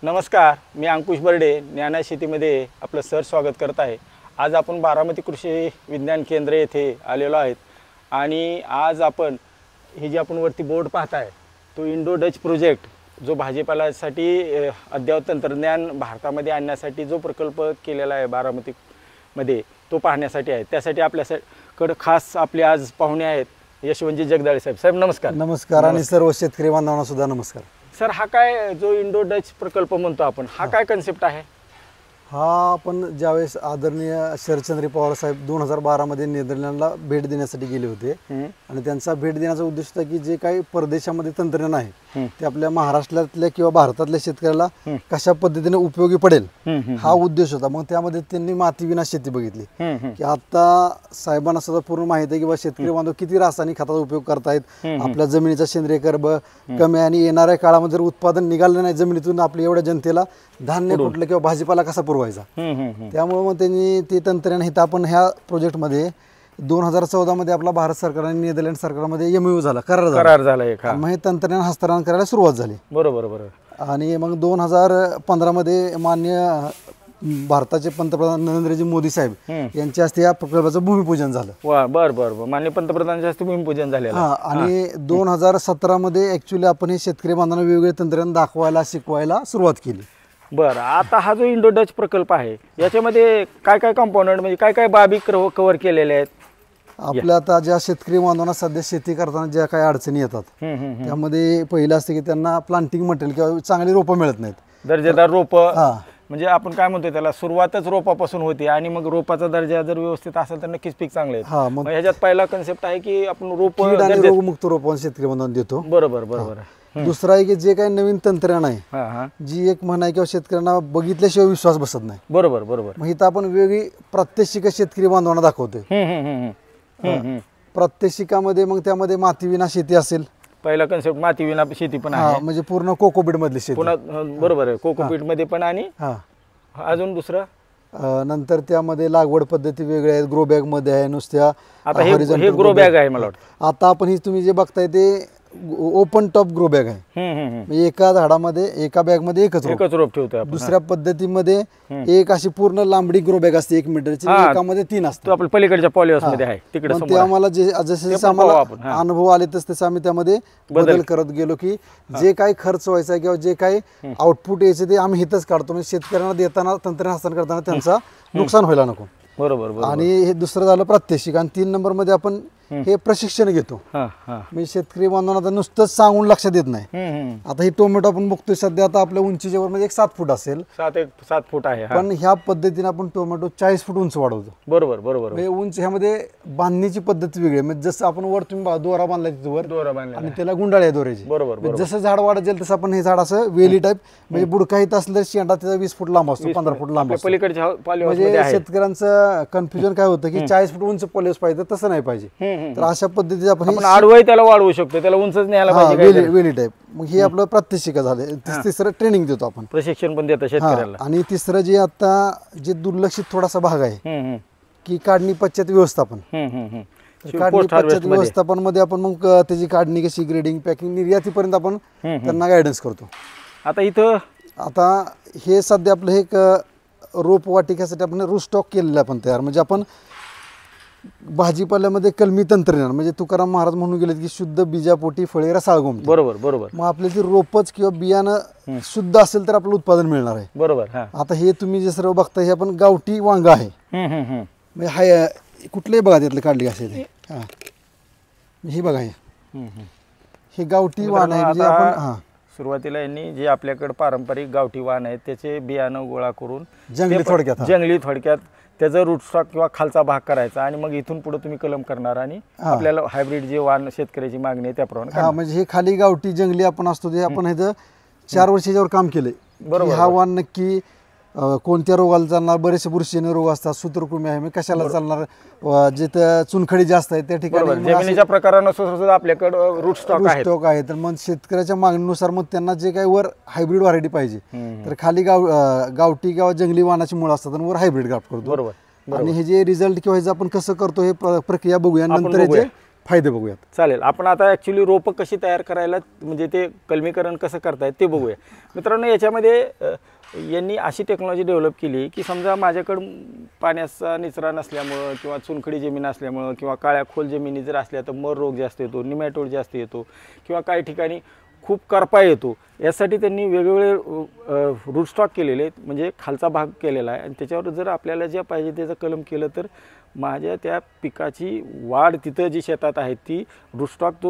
नमस्कार, मी अंकुश बर्डे ज्ञाना शेतीमध्ये आपलं सर स्वागत करत आहे। आज आपण बारामती कृषी विज्ञान केंद्र येथे आलेलो आहेत आणि आज आपण ही जी आपण वरती बोर्ड पाहताय तो इंडो डच प्रोजेक्ट जो भाजीपाल्यासाठी अद्ययावत तंत्रज्ञान भारतामध्ये आणण्यासाठी जो प्रकल्प केलेला आहे बारामतीमध्ये तो पाहण्यासाठी आहे। त्यासाठी आपल्याकडे खास आपले आज पाहुणे आहेत यशवंतजी जगदाळे साहेब। साहेब नमस्कार। नमस्कार आणि सर्व शेतकरी बांधवांना सुद्धा नमस्कार। सर हा काय जो इंडो डच प्रकल्प म्हणतो आपण हा काय कन्सेप्ट आहे? हा आपण ज्यावेळेस आदरणीय शरदचंद्र पवार साहेब 2012 मध्ये नेदरलँडला भेट देण्यासाठी गेले होते आणि त्यांचा भेट देण्याचा उद्देश होता की जे काही परदेशामध्ये तंत्रज्ञान आहे ते आपल्या महाराष्ट्रातल्या किंवा भारतातल्या शेतकऱ्याला कशा पद्धतीने उपयोगी पडेल हा उद्देश होता। मग त्यामध्ये त्यांनी माती विना शेती बघितली की आता साहेबांना सुद्धा पूर्ण माहिती आहे की बा शेतकरी बांधव किती रासायनिक खताचा उपयोग करतायत, आपल्या जमिनीचा सेंद्रिय कर्ब कमी आणि येणाऱ्या काळामध्ये जर उत्पादन निघालं नाही जमिनीतून आपल्या एवढ्या जनतेला धान्य कुठलं किंवा भाजीपाला कसा पुरवायचा। त्यामुळे मग त्यांनी ते तंत्रज्ञान हित आपण ह्या प्रोजेक्टमध्ये 2014 मध्ये आपला भारत सरकार आणि नेदरलँड सरकारमध्ये MOU झाला, करार झाला। मग हे तंत्रज्ञान हस्तांतरण करायला सुरुवात झाली। बरोबर। आणि मग 2015 मध्ये माननीय भारताचे पंतप्रधान नरेंद्रजी मोदी साहेब यांच्या हस्ते या प्रकल्पाचं भूमिपूजन झालं। वा बरं माननीय पंतप्रधानांच्या हस्ते भूमिपूजन झालेलं। आणि 2017 मध्ये ऍक्च्युअली आपण हे शेतकरी बांधवांना वेगवेगळे तंत्रज्ञान दाखवायला शिकवायला सुरुवात केली। बरं, आता हा जो इंडो डच प्रकल्प आहे याच्यामध्ये काय काय कंपोनंट म्हणजे काय काय बाबी कव्हर केलेले आहेत? आपल्या आता ज्या शेतकरी बांधवांना सध्या शेती करताना ज्या काही अडचणी येतात त्यामध्ये पहिलं असते की त्यांना प्लांटिंग मटेरियल किंवा चांगली रोपं मिळत नाहीत, दर्जेदार रोपं। म्हणजे आपण काय म्हणतोय त्याला सुरुवातच रोपापासून होती आणि मग रोपाचा दर्जा जर व्यवस्थित असेल तर नक्कीच पीक चांगलं येतं। मग ह्याच्यात पहिला कन्सेप्ट आहे की आपण रोगमुक्त रोपं शेतकरी बांधवांना देतो। बरोबर। दुसरा आहे की जे काही नवीन तंत्रज्ञान आहे जी एक म्हण आहे किंवा शेतकऱ्यांना बघितल्याशिवाय विश्वास बसत नाही। बरोबर। मग इथं आपण वेगळी प्रात्यक्षिक शेतकरी बांधवांना दाखवतोय। प्रात्यक्षिकामध्ये मग त्यामध्ये माती विना शेती असेल, पहिला कन्सेप्ट माती विना शेती पण आहे, म्हणजे पूर्ण कोकोपीट मधली शेती। बरोबर आहे, कोकोपीट मध्ये पण। आणि अजून दुसरं नंतर त्यामध्ये लागवड पद्धती वेगळ्या आहेत, ग्रो बॅग मध्ये आहे नुसत्या। आता हे ग्रो बॅग आहे मला वाटतं। आता आपण ही तुम्ही जे बघताय ते ओपन टॉप ग्रो बॅग आहे। एका झाडामध्ये एका बॅग मध्ये एकच रोप ठेवतो। दुसऱ्या पद्धतीमध्ये एक अशी पूर्ण लांबडी ग्रो बॅग असते 1 मीटरची, एकामध्ये 3 असते। आपल्या पलीकडच्या पॉलिहाऊस मध्ये आहे तिकडे। ते आम्हाला जसे आम्हाला अनुभव आले तसे आम्ही त्यामध्ये बदल करत गेलो की जे काही खर्च व्हायचा किंवा जे काही आउटपुट यायचे ते आम्ही हितच काढतो, म्हणजे शेतकऱ्यांना देताना तंत्रज्ञान हस्तांतरण करताना त्यांचा नुकसान व्हायला नको। बरोबर। आणि हे दुसरं झालं प्रात्यक्षिक। आणि 3 नंबर मध्ये आपण हे प्रशिक्षण घेतो। म्हणजे शेतकरी बांधवांना नुसतंच सांगून लक्षात येत नाही। आता ही टोमॅटो आपण बघतोय सध्या आता आपल्या उंचीच्या वर म्हणजे 7 फूट असेल, 7 फूट आहे। पण ह्या पद्धतीने आपण टोमॅटो 40 फूट उंच वाढवतो। बरोबर। म्हणजे उंच ह्यामध्ये बांधणीची पद्धत वेगळी आहे। म्हणजे जसं आपण वर तुम्ही दोरा बांधला तिथवर आणि त्याला गुंडाळी आहे दोऱ्याची। बरोबर। जसं झाड वाढत जाईल तसं आपण हे झाड असं वेली टाईप म्हणजे बुडका हित असलं तर शेंडा त्याचा 20 फूट लांब असतो, 15 फूट लांब असतो। म्हणजे शेतकऱ्यांचं कन्फ्युजन काय होतं की 40 फूट उंच पॉलिहाऊस पाहिजे, तसं नाही पाहिजे। तर अशा पद्धतीने आपण आडवही त्याला वाढवू शकतो, त्याला उंचच न्यायला पाहिजे, वेली टाईप। मग हे आपलं प्रात्यक्षिक झालं। तिसरं ट्रेनिंग देतो आपण, प्रशिक्षण पण देतो शेतकऱ्याला। आणि तिसरं जे आता जे दुर्लक्षित थोडासा भाग आहे की काढणी पश्चात व्यवस्थापन। काढणी पश्चात व्यवस्थापन मध्ये आपण मग त्याची काढणी कशी, ग्रेडिंग, पॅकिंग, निर्यातीपर्यंत आपण त्यांना गायडन्स करतो। आता हे सध्या आपलं एक रोप वाटिकेसाठी आपण रूट स्टॉक केलेलं आपण तयार, म्हणजे आपण भाजीपाल्यामध्ये कलमी तंत्रज्ञान म्हणजे तुकाराम महाराज म्हणून गेले की शुद्ध बीजापोटी फळे रसाळ गोमटी। बरोबर। मग आपल्या ती रोपच किंवा बियाणं शुद्ध असेल तर आपलं उत्पादन मिळणार आहे। बरोबर। आता हे तुम्ही जे सर्व बघताय हे आपण गावठी वांग आहे, म्हणजे हाय कुठलेही बघा त्यातले काढले असेल हे बघा हे गावठी वाण आहे। म्हणजे आपण सुरुवातीला यांनी जे आपल्याकडे पारंपरिक गावठी वाण आहेत त्याचे बियाणं गोळा करून जंगली थोडक्यात त्याचा रूट स्टॉक किंवा खालचा भाग करायचा आणि मग इथून पुढे तुम्ही कलम करणार आणि आपल्याला हायब्रिड जे वाण शेतकऱ्याची मागणी आहे त्याप्रमाणे। म्हणजे हे खाली गावठी जंगली आपण असतो ते आपण ह्याचं 4 वर्षाच्यावर काम केलंय। बरोबर। हा वाण नक्की कोणत्या रोगाला चालणार, बरेचसे बुरशीजन्य रोग असतात, सूत्रकृमी आहे, कशाला चालणार, जिथं चुनखडी जास्त आहे त्या ठिकाणी जमिनीच्या प्रकारानुसार आपल्याकडे रूट स्टॉक आहे। तर मग शेतकऱ्याच्या मागणीनुसार मग त्यांना जे काही वर हायब्रिड व्हरायटी पाहिजे तर खाली गावठी किंवा जंगली वाणाची मुळं असतात आणि वर हायब्रिड ग्राफ्ट करतो। आणि हे जे रिझल्ट किंवा हे आपण कसं करतो हे प्रक्रिया बघूया, नंतर फायदे बघूयात. चालेल. आपण आता ॲक्च्युली रोपं कशी तयार करायला म्हणजे ते कलमीकरण कसं करतायत ते बघूया. मित्रांनो, याच्यामध्ये यांनी अशी टेक्नॉलॉजी डेव्हलप केली की समजा माझ्याकडं पाण्याचा निचरा नसल्यामुळं किंवा चुनखडी जमीन असल्यामुळं किंवा काळ्या खोल जमिनी जर असल्या तर मर रोग जास्त येतो, निमॅटोड जास्त येतो किंवा काही ठिकाणी खूप करपा येतो. यासाठी त्यांनी वेगवेगळे रूट स्टॉक केलेले आहेत, म्हणजे खालचा भाग केलेला आहे आणि त्याच्यावर जर आपल्याला जे पाहिजे त्याचं कलम केलं तर माझ्या त्या पिकाची वाढ तिथं जी शेतात आहे ती रूट स्टॉक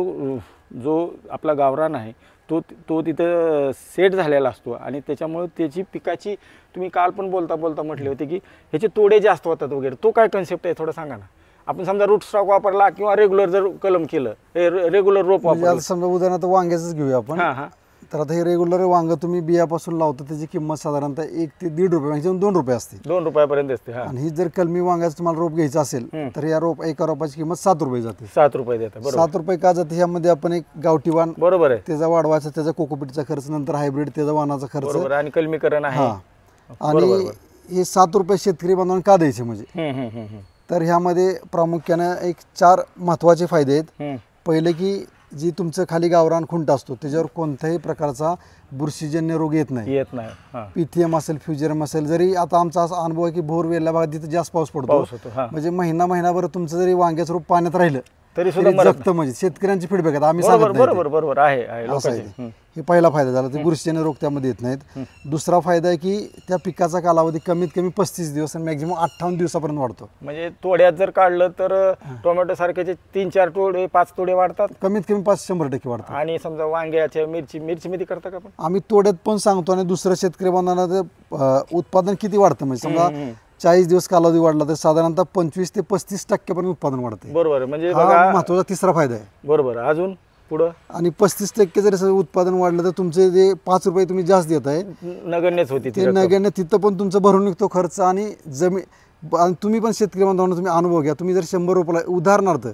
जो आपला गावरान आहे तो तिथं सेट झालेला असतो आणि त्याच्यामुळे त्याची पिकाची तुम्ही काल पण बोलता म्हटले होते की ह्याचे तोडे जास्त होतात वगैरे. तो काय कन्सेप्ट आहे थोडं सांगा ना. आपण समजा रूट स्टॉक वापरला किंवा रेग्युलर जर कलम केलं, रेग्युलर रोप म्हणजे वापरलं, आता समजा उदाहरणार्थ वांग्याचंच घेऊया आपण. हां. तर आता हे रेग्युलर वांग तुम्ही बियापासून लावता त्याची किंमत साधारणतः 1 ते 1.5 रुपये म्हणजे 2 रुपये असते. 2 रुपयापर्यंत असते. हां. आणि ही जर कलमी वांग्याचं तुम्हाला रोप घ्यायचं असेल तर या एका रोपाची किंमत 7 रुपये जाते. 7 रुपये देतात. बरोबर. 7 रुपये का जाते? ह्यामध्ये आपण एक गावठी वाण बरोबर आहे. त्याचा वाढवायचा, त्याचा कोकोपीटचा खर्च, नंतर हायब्रिड त्याचा वाणाचा खर्च. बरोबर. आणि कलमीकरण आहे. आणि हे 7 रुपये शेतकरी बांधवांना का द्यायचे म्हणजे तर ह्यामध्ये प्रामुख्यानं एक 4 महत्त्वाचे फायदे आहेत. पहिले की जी तुमचं खाली गावरान खुंट असतो त्याच्यावर कोणत्याही प्रकारचा बुरशीजन्य रोग येत नाही. पीथीएम असेल, फ्युजरम असेल. जरी आता आमचा असा अनुभव आहे की बोरवेलला भागात जिथे जास्त पाऊस पडतो म्हणजे महिनाभर तुमचं जरी वांग्याचं रोप पाण्यात राहिलं तरी सुद्धा जगतं. म्हणजे शेतकऱ्यांची फीडबॅक आहे, आम्ही सांगत नाही. बरोबर आहे. हे पहिला फायदा झाला. ते बुरशीजन्य रोग त्यामध्ये येत नाहीत. दुसरा फायदा आहे की त्या पिकाचा कालावधी कमीत कमी 35 दिवस आणि मॅक्झिमम 58 दिवसापर्यंत वाढतो. म्हणजे तोड्यात जर काढलं तर टोमॅटो सारख्याचे 3-4 तोडे 5 तोडे वाढतात. कमीत कमी 100% वाढतात. आणि समजा वांग्याच्या मिरची मध्ये करता का आपण? आम्ही तोड्यात पण सांगतो आणि दुसऱ्या शेतकरी बांधवांना उत्पादन किती वाढतं म्हणजे समजा 40 दिवस कालावधी वाढला तर साधारणतः 25 ते 35% पर्यंत उत्पादन वाढते. बरोबर. म्हणजे महत्वाचा तिसरा फायदा आहे. बरोबर. अजून पुढं आणि 35% जर उत्पादन वाढलं तर तुमचे जे 5 रुपये तुम्ही जास्त देत आहे नगण्यच होती ते नगण्य. तिथं पण तुमचं भरून निघतो खर्च आणि जमीन. तुम्ही पण शेतकरी बांधवांना तुम्ही अनुभव घ्या. तुम्ही जर 100 रोपं उदाहरणार्थ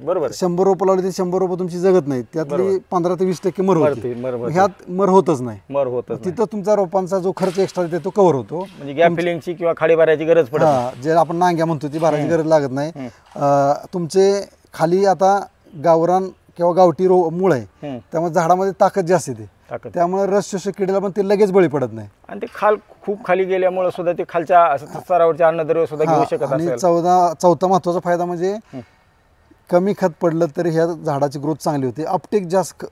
बरोबर 100 रोपं लावली ते 100 रोपं तुमची जगत नाहीत, त्यातली 15 ते 20% मर होते. ह्यात मर होतच नाही. तिथं तुमचा रोपांचा जो खर्च एक्स्ट्रा येतो तो कव्हर होतो. म्हणजे गॅप फिलिंगची किंवा खाडी भरायची गरज पडत नाही. जे आपण नांग्या म्हणतो ती भरायची गरज लागत नाही. तुमचे खाली आता गावरान किंवा गावठी मूळ आहे त्यामुळे झाडामध्ये ताकद जास्त येते. त्यामुळे रस शोषक किडीला पण ते लगेच बळी पडत नाही. आणि ते खूप खाली गेल्यामुळे सुद्धा ते खालच्या स्तरावरचे अन्नद्रव्य सुद्धा घेऊ शकत आणि चौथा महत्वाचा फायदा म्हणजे कमी खत पडलं तरी ह्या झाडाची ग्रोथ चांगली होते. अपटेक जास्त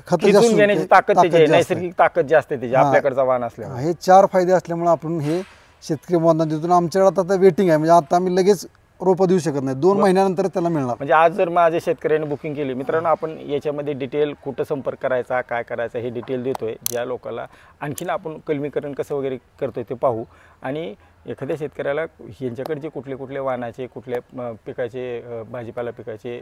खत घेण्याची ताकद त्याची नैसर्गिक ताकद जास्त आहे आपल्याकडचा वाण असल्यामुळे. हे 4 फायदे असल्यामुळे आपण हे शेतकरी बांधवांना देतो. आमच्याकडे आता वेटिंग आहे म्हणजे आता आम्ही लगेच रोपं देऊ शकत नाही, 2 महिन्यानंतर त्याला मिळणार. म्हणजे आज जर माझ्या शेतकऱ्यांनी बुकिंग केली, मित्रांनो आपण याच्यामध्ये डिटेल कुठं संपर्क करायचा, काय करायचं हे डिटेल देतोय. ज्या लोकांना आणखीन आपण कलमीकरण कसं वगैरे करतोय ते पाहू. आणि एखाद्या शेतकऱ्याला यांच्याकडे जे कुठले वाणाचे कुठल्या पिकाचे भाजीपाला पिकाचे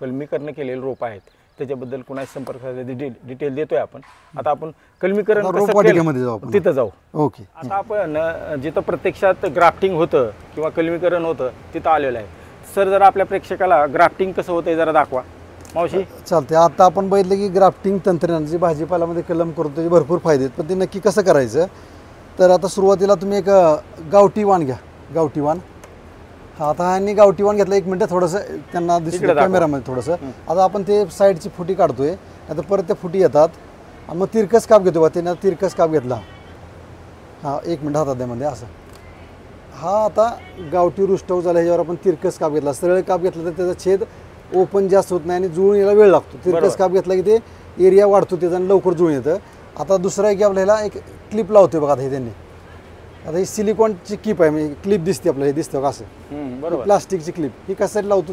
कलमीकरण केलेले रोपं आहेत त्याच्याबद्दल कुणाशी संपर्क साधायचा डिटेल देतोय आपण. आता आपण कलमीकरण तिथं जाऊ. ओके. आता आपण जिथं प्रत्यक्षात ग्राफ्टिंग होतं किंवा कलमीकरण होतं तिथं आलेलं आहे. सर जरा आपल्या प्रेक्षकाला ग्राफ्टिंग कसं होतंय जरा दाखवा. मावशी चालते. आता आपण बघितलं की ग्राफ्टिंग तंत्रज्ञान जे भाजीपाल्यामध्ये कलम करतो त्याचे भरपूर फायदे आहेत, पण ते नक्की कसं करायचं. तर आता सुरुवातीला तुम्ही एक गावठी वाण घ्या. गावठी वाण आता ह्यांनी गावठी वाण घेतलं. 1 मिनिट थोडंसं त्यांना दिसलं कॅमेरामध्ये थोडंसं. आता आपण ते साईडची फुटी काढतोय, आता परत त्या फुटी येतात आणि मग तिरकस काप घेतो. त्याने तिरकस काप घेतला. 1 मिनिट हातात मध्ये असं. आता गावठी रुस्टव झाला, ह्याच्यावर आपण तिरकस काप घेतला. सरळ काप घेतला तर त्याचा छेद ओपन जास्त होत नाही आणि जुळून यायला वेळ लागतो. तिरकस काप घेतला की ते एरिया वाढतो त्याचा आणि लवकर जुळून येतं. आता दुसरा एक आपल्याला एक क्लिप लावतोय बघा. आता हे त्यांनी आता ही सिलिकॉनची क्लिप आहे, म्हणजे क्लिप दिसते आपल्याला, हे दिसतं का असं प्लास्टिकची क्लिप. ही कशासाठी लावतो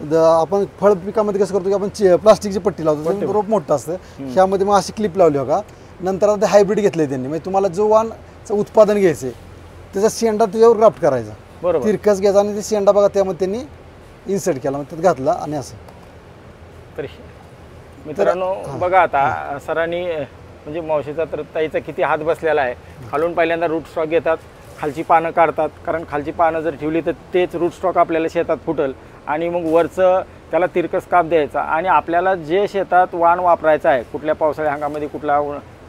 ते आपण फळ पिकामध्ये कसं करतो की आपण प्लास्टिकची पट्टी लावतो, रोप मोठं असतं. ह्यामध्ये मग अशी क्लिप लावली बघा. नंतर आता ते हायब्रिड घेतलंय त्यांनी, म्हणजे तुम्हाला जो वाणचं उत्पादन घ्यायचं त्याचा शेंडा त्याच्यावर ग्राफ्ट करायचा. तिरकस घ्यायचा आणि ते शेंडा बघा त्यामध्ये त्यांनी इन्सर्ट केला, मग त्यात घातला आणि असं. तर मित्रांनो बघा आता सरांनी म्हणजे मावशीचा तर ताईचा किती हात बसलेला आहे. खालून पहिल्यांदा रूट स्टॉक घेतात, खालची पानं काढतात, कारण खालची पानं जर ठेवली तर तेच रूट स्टॉक आपल्याला शेतात फुटल. आणि मग वरचं त्याला तिरकस काप द्यायचा. आणि आपल्याला जे शेतात वाण वापरायचं आहे, कुठल्या पावसाळ्या हंगामध्ये कुठला,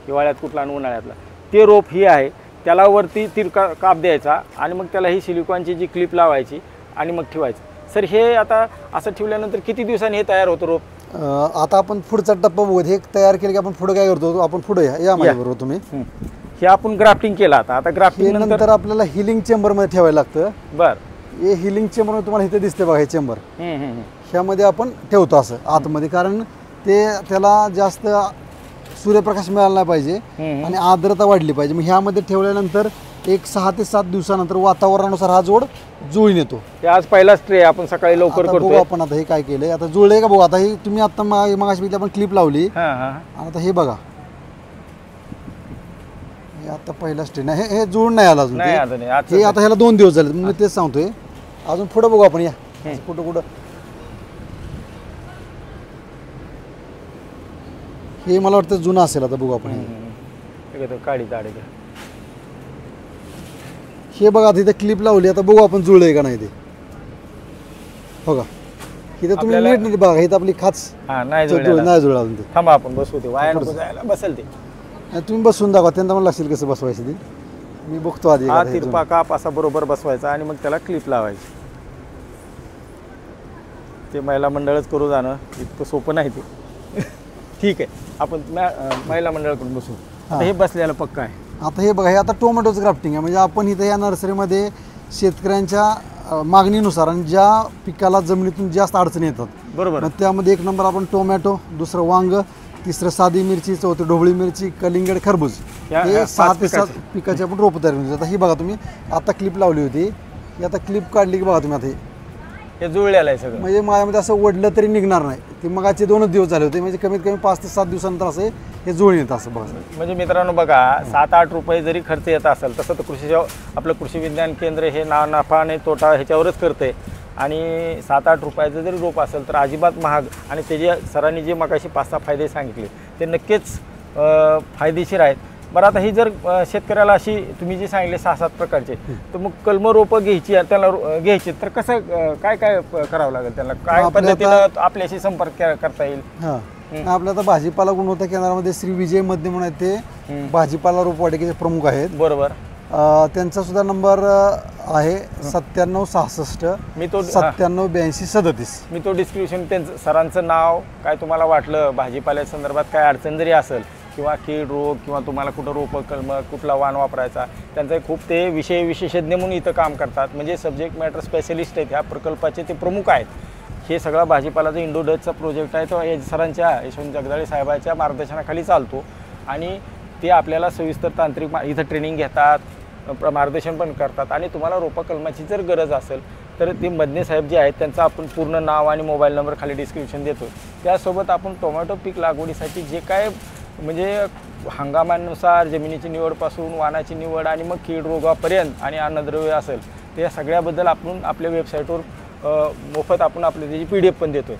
हिवाळ्यात कुठला आणि उन्हाळ्यातला, ते रोप ही आहे त्याला वरती काप द्यायचा आणि मग त्याला ही सिलिकॉनची जी क्लिप लावायची आणि मग ठेवायचं. सर हे आता असं ठेवल्यानंतर किती दिवसांनी हे तयार होतं रोप? आता आपण पुढचा टप्पा बघू. हे तयार केलं की आपण पुढे काय करतो, आपण पुढे या माझ्याबरोबर तुम्ही. हे आपण ग्राफ्टिंग केलं. आता ग्राफ्टिंग नंतर आपल्याला हिलिंग चेंबरमध्ये ठेवायला लागतं. बरं. हे हिलिंग चेंबर तुम्हाला इथे दिसते बघा, हे चेंबर ह्यामध्ये आपण ठेवतो असं आतमध्ये, कारण ते त्याला जास्त सूर्यप्रकाश मिळाला नाही पाहिजे आणि आर्द्रता वाढली पाहिजे. मग ह्यामध्ये ठेवल्यानंतर एक 6 ते 7 दिवसानंतर वातावरणानुसार हा जोड जुळून येतो. हे आज पहिलाच ट्रे आपण सकाळी लवकर आता बघू करतो. आपण आता हे काय केलंय, आता जुळलंय का बघू. आता हे तुम्ही आता मगाशी आपण क्लिप लावली आणि आता हे बघा, हे आता पहिला स्ट्रेन आहे. हे जुळून नाही आला अजून नाही आता नाही. आज हे आता ह्याला 2 दिवस झाले. मी तेच सांगतोय. अजून पुढे बघू आपण. या कुठं हे मला वाटतं जुनं असेल. आता बघू आपण. काढी ताडे हे बघा, आता इथे क्लिप लावली. आता बघू आपण जुळलंय का नाही ते. बघा इथे तुम्ही नीट बघा, इथं आपली खाच नाही नाही जुळला अजून ते. थांबा आपण बसू ते वाया नको जायला. बसेल ते. तुम्ही बसून दाखवा, त्यांना मला लक्षात कसं बसवायचं ते. मी बघतो आधी. हा तिरपा काप असा बरोबर बसवायचा आणि मग त्याला क्लिप लावायची. ते महिला मंडळच करू जाणं इतकं सोपं नाही ते. ठीक आहे, आपण महिला मंडळाकडून बसू. आता हे बसलेलं पक्का आहे. आता हे बघा, हे आता टोमॅटोचं ग्राफ्टिंग आहे. म्हणजे आपण इथं या नर्सरीमध्ये शेतकऱ्यांच्या मागणीनुसार आणि ज्या पिकाला जमिनीतून जास्त अडचणी येतात, बरोबर, मग त्यामध्ये 1 नंबर आपण टोमॅटो, दुसरं वांग, तिसरं साधी मिरची, चौथं ढोबळी मिरची, कलिंगड, खरबूज, हे 6 ते 7 पिकाचे आपण रोपं तयार करू. आता ही बघा तुम्ही आता क्लिप लावली होती, ही आता क्लिप काढली की बघा तुम्ही आता हे जुळलेलं आहे सगळं. म्हणजे माझ्यामध्ये असं वडलं तरी निघणार नाही. ते मगाचे 2 दिवस झाले होते. म्हणजे कमीत कमी 5 ते 7 दिवसानंतर असं हे जुळून येतं असं बघा. म्हणजे मित्रांनो बघा, 7-8 रुपये जरी खर्च येत असेल तसं तर आपलं कृषी विज्ञान केंद्र हे नफा आणि तोटा ह्याच्यावरच करते. आणि 7-8 रुपयाचं जरी रोप असेल तर अजिबात महाग. आणि ते जे सरांनी जे मगाशी 5-6 फायदे सांगितले ते नक्कीच फायदेशीर आहेत. बरं, आता ही जर शेतकऱ्याला अशी तुम्ही जे सांगितले 6-7 प्रकारचे, तर मग कलम रोपं घ्यायची त्याला घ्यायची तर कसं काय काय करावं लागेल, त्याला काय पद्धतीनं आपल्याशी संपर्क करता येईल? आपल्या आता भाजीपाला गुणवत्ता केंद्रामध्ये श्री विजय मध्य म्हणून आहेत, ते भाजीपाला रोपवाटिकेचे प्रमुख आहेत. बरोबर. त्यांचा सुद्धा नंबर आहे 9766 978237. मी तो डिस्क्रिप्शन त्यांचं सरांचं नाव काय तुम्हाला वाटलं भाजीपाल्या संदर्भात काय अडचण जरी असेल किंवा कीड रोग किंवा तुम्हाला कुठं रोपं कलम कुठला वाण वापरायचा, त्यांचं खूप ते विशेषज्ञ म्हणून इथं काम करतात. म्हणजे सब्जेक्ट मॅटर स्पेशलिस्ट आहेत. ह्या प्रकल्पाचे ते प्रमुख आहेत. हे सगळा भाजीपालाचा इंडोडचचा प्रोजेक्ट आहे तो सरांच्या यशवंत जगदाळे साहेबांच्या मार्गदर्शनाखाली चालतो. आणि ते आपल्याला सविस्तर तांत्रिक इथं ट्रेनिंग घेतात, मार्गदर्शन पण करतात. आणि तुम्हाला रोपा कलमाची जर गरज असेल तर ते मदने साहेब जे आहेत त्यांचं आपण पूर्ण नाव आणि मोबाईल नंबर खाली डिस्क्रिप्शन देतो. त्यासोबत आपण टोमॅटो पीक लागवडीसाठी जे काय म्हणजे हंगामानुसार जमिनीची निवडपासून वाणाची निवड आणि मग कीड रोगापर्यंत आणि अन्नद्रव्य असेल ते सगळ्याबद्दल आपण आपल्या वेबसाईटवर मोफत आपण आपली त्याची PDF पण देतोय.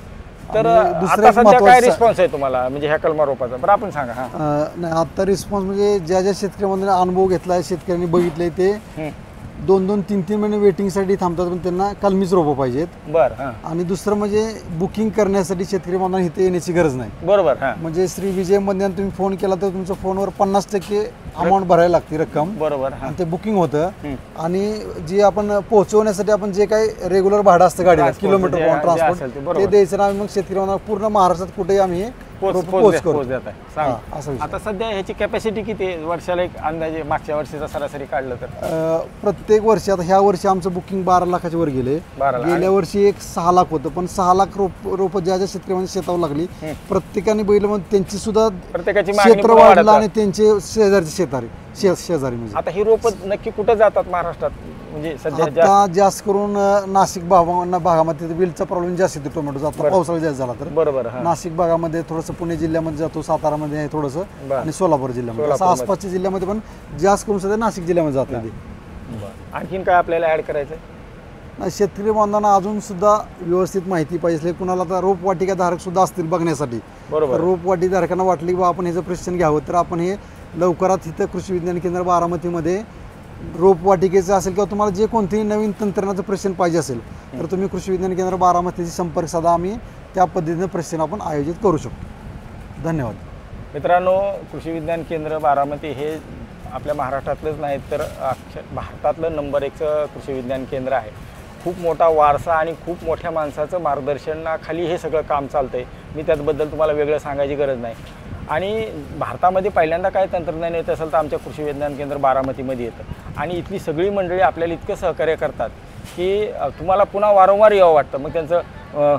तर आता सध्या काय रिस्पॉन्स आहे तुम्हाला म्हणजे ह्या कलमा रोपाचा? बरं आपण सांगा. नाही, आता रिस्पॉन्स म्हणजे ज्या शेतकऱ्यांमध्ये अनुभव घेतला आहे, शेतकऱ्यांनी बघितलंय ते 2-2, 3-3 महिने वेटिंगसाठी थांबतात, पण त्यांना कलमीच रोपं पाहिजेत. बरं. आणि दुसरं म्हणजे बुकिंग करण्यासाठी शेतकरी बांधवांना इथे येण्याची गरज नाही. बरोबर. म्हणजे श्री विजय मध्ये तुम्ही फोन केला तर तुमच्या फोनवर 50% अमाऊंट भरायला लागते रक्कम. बरोबर. आणि ते बुकिंग होतं. आणि जे आपण पोहोचवण्यासाठी आपण जे काही रेग्युलर भाडं असतं गाडीला, किलोमीटर ट्रान्सपोर्ट, ते द्यायचं. आम्ही मग शेतकरी बांधवांना पूर्ण महाराष्ट्रात कुठेही आम्ही आता सध्या ह्याची कॅपॅसिटी किती आहे वर्षाला एक अंदाजे मागच्या वर्षीचा सरासरी काढलं तर? प्रत्येक वर्षी आता ह्या वर्षी आमचं बुकिंग 12 लाखाच्या वर गेले. गेल्या वर्षी एक 6 लाख होतं, पण 6 लाख रोप ज्या शेतकऱ्यांना शेतावर लागली प्रत्येकाने बैल मग त्यांची सुद्धा क्षेत्र वाढलं आणि त्यांचे शेजारी म्हणजे. आता ही रोप नक्की कुठं जातात महाराष्ट्रात? म्हणजे सध्या जास्त करून नाशिक भागामध्ये विलचा प्रॉब्लेम जास्त येतो टोमॅटोचा. आता पावसाळा जास्त झाला तर बरोबर नाशिक भागामध्ये थोडंसं, पुणे जिल्ह्यामध्ये जातो, सातारामध्ये आहे थोडंसं, आणि सोलापूर जिल्ह्यामध्ये, असं आसपासच्या जिल्ह्यामध्ये पण जास्त करून सध्या नाशिक जिल्ह्यामध्ये जातं. आणखीन काय आपल्याला ऍड करायचं? नाही, शेतकरी बांधवांना अजून सुद्धा व्यवस्थित माहिती पाहिजे. कुणाला आता रोपवाटिका धारक सुद्धा असतील बघण्यासाठी, रोपवाटिका धारकांना वाटली की आपण ह्याचं प्रशिक्षण घ्यावं तर आपण हे लवकरात इथं कृषी विज्ञान केंद्र बारामतीमध्ये रोपवाटिकेचं असेल किंवा तुम्हाला जे कोणतेही नवीन तंत्रज्ञानाचं प्रशिक्षण पाहिजे असेल तर तुम्ही कृषी विज्ञान केंद्र बारामतीशी संपर्क साधा. आम्ही त्या पद्धतीनं प्रशिक्षण आपण आयोजित करू शकतो. धन्यवाद. मित्रांनो, कृषी विज्ञान केंद्र बारामती हे आपल्या महाराष्ट्रातलंच नाही तर भारतातलं नंबर 1 कृषी विज्ञान केंद्र आहे. खूप मोठा वारसा आणि खूप मोठ्या माणसाचं मार्गदर्शनाखाली हे सगळं काम चालतं आहे. मी त्याबद्दल तुम्हाला वेगळं सांगायची गरज नाही. आणि भारतामध्ये पहिल्यांदा काय तंत्रज्ञान येत असेल तर आमच्या कृषी विज्ञान केंद्र बारामतीमध्ये येतं आणि इथली सगळी मंडळी आपल्याला इतकं सहकार्य करतात की तुम्हाला पुन्हा वारंवार यावं वाटतं. मग त्यांचं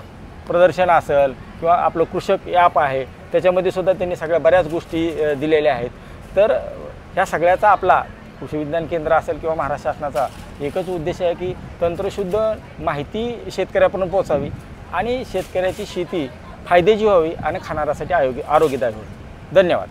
प्रदर्शन असेल किंवा आपलं कृषक ॲप आहे त्याच्यामध्ये सुद्धा त्यांनी सगळ्या बऱ्याच गोष्टी दिलेल्या आहेत. तर ह्या सगळ्याचा आपला कृषी विज्ञान केंद्र असेल किंवा महाराष्ट्र शासनाचा एकच उद्देश आहे की तंत्रशुद्ध माहिती शेतकऱ्यापर्यंत पोहोचावी आणि शेतकऱ्याची शेती फायद्याची व्हावी आणि खाणाऱ्यासाठी आरोग्यदायी व्हावी. धन्यवाद.